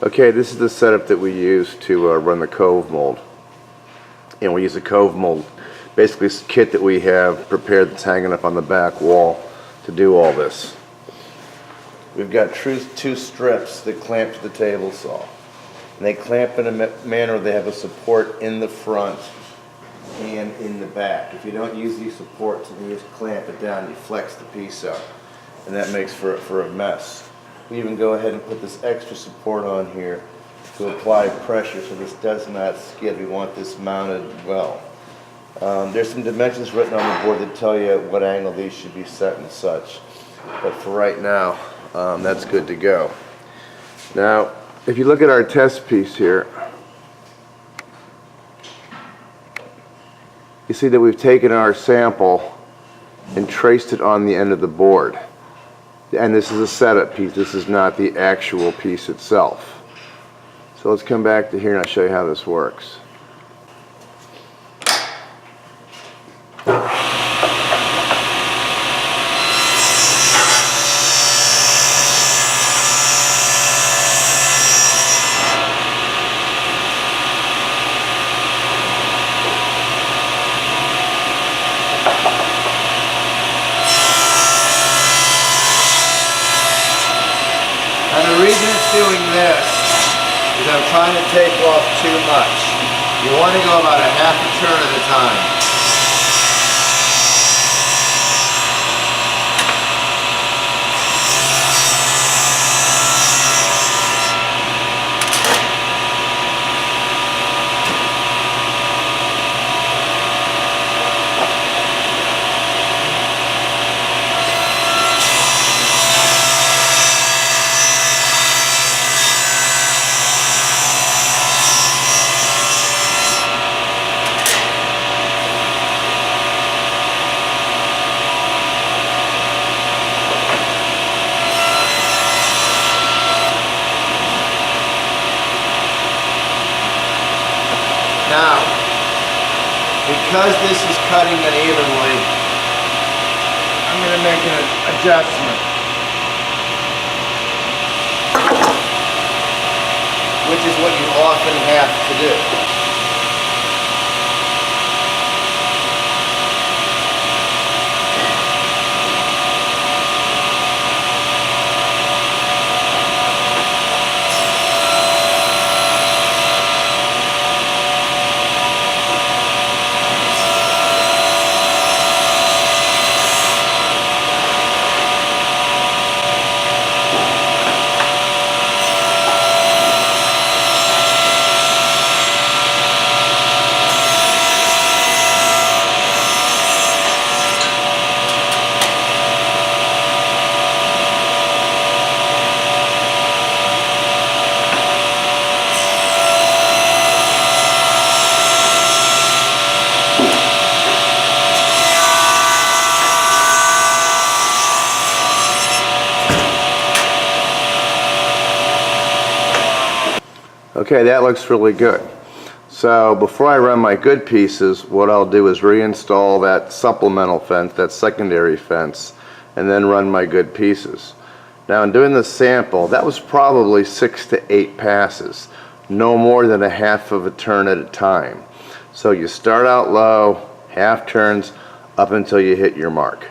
Okay, this is the setup that we use to run the cove mold. And we use a cove mold, basically it's a kit that we have prepared that's hanging up on the back wall to do all this. We've got two strips that clamp to the table saw. And they clamp in a manner where they have a support in the front and in the back. If you don't use these supports and you just clamp it down, you flex the piece up. And that makes for a mess. We even go ahead and put this extra support on here to apply pressure so this does not skid. We want this mounted well. There's some dimensions written on the board that tell you at what angle these should be set and such. But for right now, that's good to go. Now, if you look at our test piece here, you see that we've taken our sample and traced it on the end of the board. And this is a setup piece, this is not the actual piece itself. So let's come back to here and I'll show you how this works. And the reason it's doing this is I'm trying to take off too much. You want to go about a half a turn at a time. Now, because this is cutting unevenly, I'm going to make an adjustment, which is what you often have to do. Okay, that looks really good. So before I run my good pieces, what I'll do is reinstall that supplemental fence, that secondary fence, and then run my good pieces. Now in doing the sample, that was probably 6 to 8 passes, no more than a half of a turn at a time. So you start out low, half turns, up until you hit your mark.